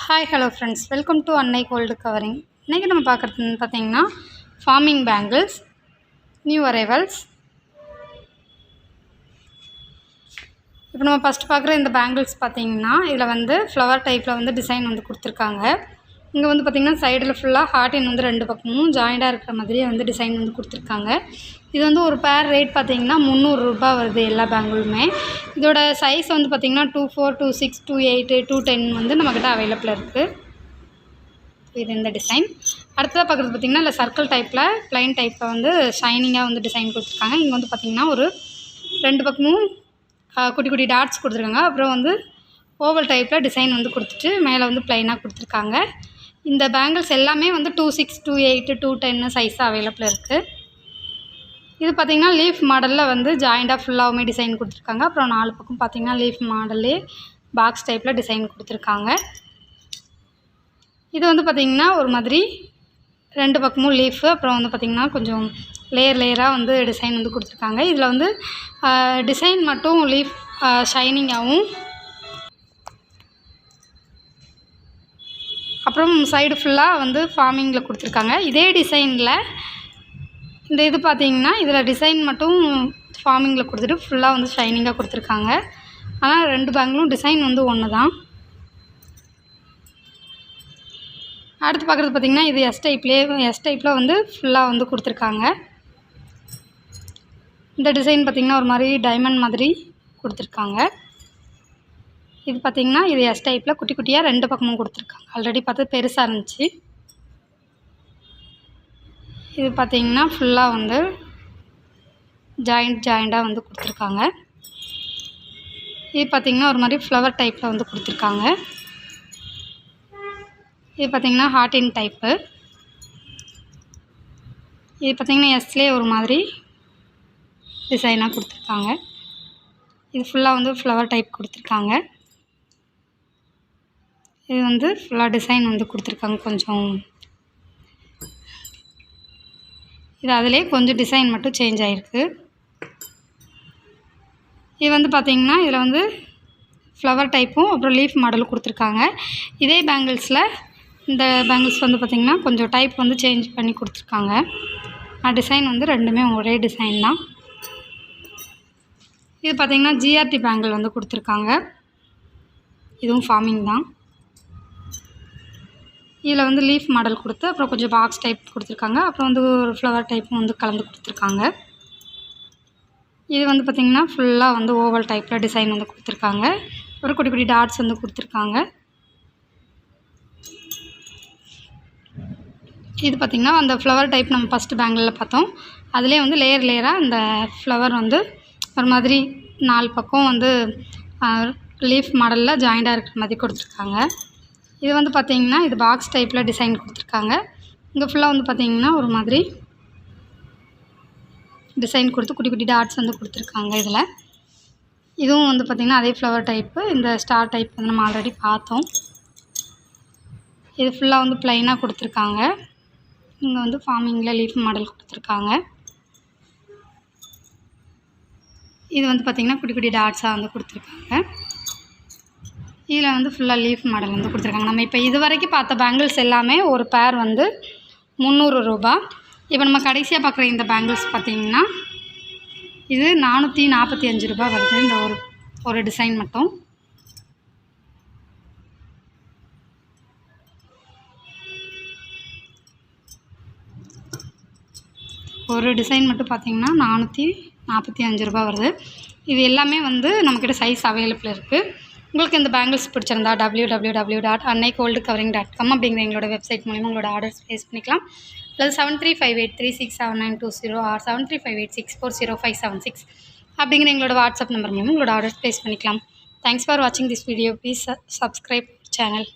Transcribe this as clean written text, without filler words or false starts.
Hi hello friends, welcome to அன்னை gold covering. இன்றைக்கி நம்ம பார்க்குறதுன்னு பார்த்தீங்கன்னா ஃபார்மிங் பேங்கிள்ஸ், நியூ அரைவல்ஸ். இப்போ நம்ம ஃபஸ்ட்டு பார்க்குற இந்த பேங்கிள்ஸ் பார்த்திங்கன்னா இதில் வந்து ஃப்ளவர் டைப்பில் வந்து டிசைன் வந்து கொடுத்துருக்காங்க. இங்கே வந்து பார்த்திங்கன்னா சைடில் ஃபுல்லாக ஹார்டின் வந்து ரெண்டு பக்கமும் ஜாயிண்டாக இருக்கிற மாதிரியே வந்து டிசைன் வந்து கொடுத்துருக்காங்க. இது வந்து ஒரு பேர் ரேட் பார்த்திங்கன்னா 300 ரூபா வருது எல்லா பேங்கிளுமே. இதோட சைஸ் வந்து பார்த்திங்கன்னா 24, 26, 28, 210 வந்து நம்மக்கிட்ட அவைலபிளாக இருக்குது. இது இந்த டிசைன். அடுத்ததாக பார்க்குறது பார்த்திங்கன்னா இல்லை சர்க்கிள் டைப்பில் ப்ளைன் டைப்பில் வந்து ஷைனிங்காக வந்து டிசைன் கொடுத்துருக்காங்க. இங்கே வந்து பார்த்திங்கன்னா ஒரு ரெண்டு பக்கமும் குட்டி குட்டி டாட்ஸ் கொடுத்துருக்காங்க. அப்புறம் வந்து ஓவல் டைப்பில் டிசைன் வந்து கொடுத்துட்டு மேலே வந்து ப்ளைனாக கொடுத்துருக்காங்க. இந்த பேங்கிள்ஸ் எல்லாமே வந்து 26, 28, 210 சைஸ் அவைலபிளாக இருக்குது. இது பார்த்திங்கன்னா லீஃப் மாடலில் வந்து ஜாயிண்டாக ஃபுல்லாகவுமே டிசைன் கொடுத்துருக்காங்க. அப்புறம் 4 பக்கம் பார்த்திங்கன்னா லீஃப் மாடல்லே பாக்ஸ் டைப்பில் டிசைன் கொடுத்துருக்காங்க. இது வந்து பார்த்திங்கன்னா ஒரு மாதிரி ரெண்டு பக்கமும் லீஃபு, அப்புறம் வந்து பார்த்திங்கன்னா கொஞ்சம் லேயராக வந்து டிசைன் வந்து கொடுத்துருக்காங்க. இதில் வந்து டிசைன் மட்டும் லீஃப் ஷைனிங்காகவும், அப்புறம் சைடு ஃபுல்லாக வந்து ஃபார்மிங்கில் கொடுத்துருக்காங்க. இதே டிசைனில் இந்த இது பார்த்திங்கன்னா இதில் டிசைன் மட்டும் ஃபார்மிங்கில் கொடுத்துட்டு ஃபுல்லாக வந்து ஷைனிங்காக கொடுத்துருக்காங்க. ஆனால் ரெண்டு பேங்கிலும் டிசைன் வந்து ஒன்று தான். அடுத்து பார்க்குறது பார்த்திங்கன்னா இது எஸ் டைப்பில் வந்து ஃபுல்லாக வந்து கொடுத்துருக்காங்க. இந்த டிசைன் பார்த்திங்கன்னா ஒரு மாதிரி டைமண்ட் மாதிரி கொடுத்துருக்காங்க. இது பார்த்திங்கன்னா இது எஸ் டைப்பில் குட்டி குட்டியாக ரெண்டு பக்கமும் கொடுத்துருக்காங்க. ஆல்ரெடி பார்த்து பெருசாக இருந்துச்சு. இது பார்த்திங்கன்னா ஃபுல்லாக வந்து ஜாயிண்டாக வந்து கொடுத்துருக்காங்க. இது பார்த்திங்கன்னா ஒரு மாதிரி ஃப்ளவர் டைப்பில் வந்து கொடுத்துருக்காங்க. இது பார்த்திங்கன்னா ஹார்டின் டைப்பு. இது பார்த்திங்கன்னா எஸ்லேயே ஒரு மாதிரி டிசைனாக கொடுத்துருக்காங்க. இது ஃபுல்லாக வந்து ஃப்ளவர் டைப் கொடுத்துருக்காங்க. இது வந்து ஃபுல்லாக டிசைன் வந்து கொடுத்துருக்காங்க. கொஞ்சம் இது அதிலே கொஞ்சம் டிசைன் மட்டும் சேஞ்ச் ஆகிருக்கு. இது வந்து பார்த்திங்கன்னா இதில் வந்து ஃப்ளவர் டைப்பும் அப்புறம் லீஃப் மாடலும் கொடுத்துருக்காங்க. இதே பேங்கிள்ஸில் இந்த பேங்கிள்ஸ் வந்து பார்த்திங்கன்னா கொஞ்சம் டைப் வந்து சேஞ்ச் பண்ணி கொடுத்துருக்காங்க. டிசைன் வந்து ரெண்டுமே ஒரே டிசைன் தான். இது பார்த்திங்கன்னா ஜிஆர்டி பேங்கிள் வந்து கொடுத்துருக்காங்க. இதுவும் ஃபார்மிங் தான். இதில் வந்து லீஃப் மாடல் கொடுத்து அப்புறம் கொஞ்சம் பாக்ஸ் டைப் கொடுத்துருக்காங்க. அப்புறம் வந்து ஒரு ஃப்ளவர் டைப்பும் வந்து கலந்து கொடுத்துருக்காங்க. இது வந்து பார்த்திங்கன்னா ஃபுல்லாக வந்து ஓவல் டைப்பில் டிசைன் வந்து கொடுத்துருக்காங்க. ஒரு குட்டி குட்டி டாட்ஸ் வந்து கொடுத்துருக்காங்க. இது பார்த்திங்கன்னா அந்த ஃப்ளவர் டைப் நம்ம ஃபஸ்ட்டு பேங்கிளில் பார்த்தோம். அதிலே வந்து லேயராக அந்த ஃப்ளவர் வந்து ஒரு மாதிரி 4 பக்கம் வந்து லீஃப் மாடலில் ஜாயிண்டாக இருக்கிற மாதிரி கொடுத்துருக்காங்க. இது வந்து பார்த்திங்கன்னா இது பாக்ஸ் டைப்பில் டிசைன் கொடுத்துருக்காங்க. இங்கே ஃபுல்லாக வந்து பார்த்திங்கன்னா ஒரு மாதிரி டிசைன் கொடுத்து குட்டி குட்டி டாட்ஸ் வந்து கொடுத்துருக்காங்க. இதில் இதுவும் வந்து பார்த்திங்கன்னா அதே ஃப்ளவர் டைப்பு. இந்த ஸ்டார் டைப் வந்து நம்ம ஆல்ரெடி பார்த்தோம். இது ஃபுல்லாக வந்து ப்ளைனாக கொடுத்துருக்காங்க. இங்கே வந்து ஃபார்மிங்கில் லீஃப் மாடல் கொடுத்துருக்காங்க. இது வந்து பார்த்திங்கன்னா குட்டி குட்டி டாட்ஸாக வந்து கொடுத்துருக்காங்க. இதில் வந்து ஃபுல்லாக லீஃப் மாடல் வந்து கொடுத்துருக்காங்க. நம்ம இப்போ இது வரைக்கும் பார்த்த பேங்கிள்ஸ் எல்லாமே ஒரு பேர் வந்து 300 ரூபா. இப்போ நம்ம கடைசியாக பார்க்குற இந்த பேங்கிள்ஸ் பார்த்திங்கன்னா இது 445 ரூபா வருது. இந்த ஒரு டிசைன் மட்டும். ஒரு டிசைன் மட்டும் பார்த்திங்கன்னா 445 ரூபா வருது. இது எல்லாமே வந்து நம்மக்கிட்ட சைஸ் அவைலபிள் இருக்குது. உங்களுக்கு இந்த பேங்கிள்ஸ் பிடிச்சிருந்தா www.annaigoldcovering.com அப்படிங்கிற எங்களோட வெப்சைட் மூலிமா உங்களோட ஆர்டர்ஸ் ப்ளேஸ் பண்ணிக்கலாம். ப்ளஸ் 7358367920 ஆர் 7358640576 அப்படிங்கிற எங்களோட வாட்ஸ்அப் நம்பர் மூலமாக உங்களோட ஆர்டர்ஸ் ப்ளேஸ் பண்ணிக்கலாம். தேங்க்ஸ் ஃபார் வாட்சிங் this video. Please subscribe channel.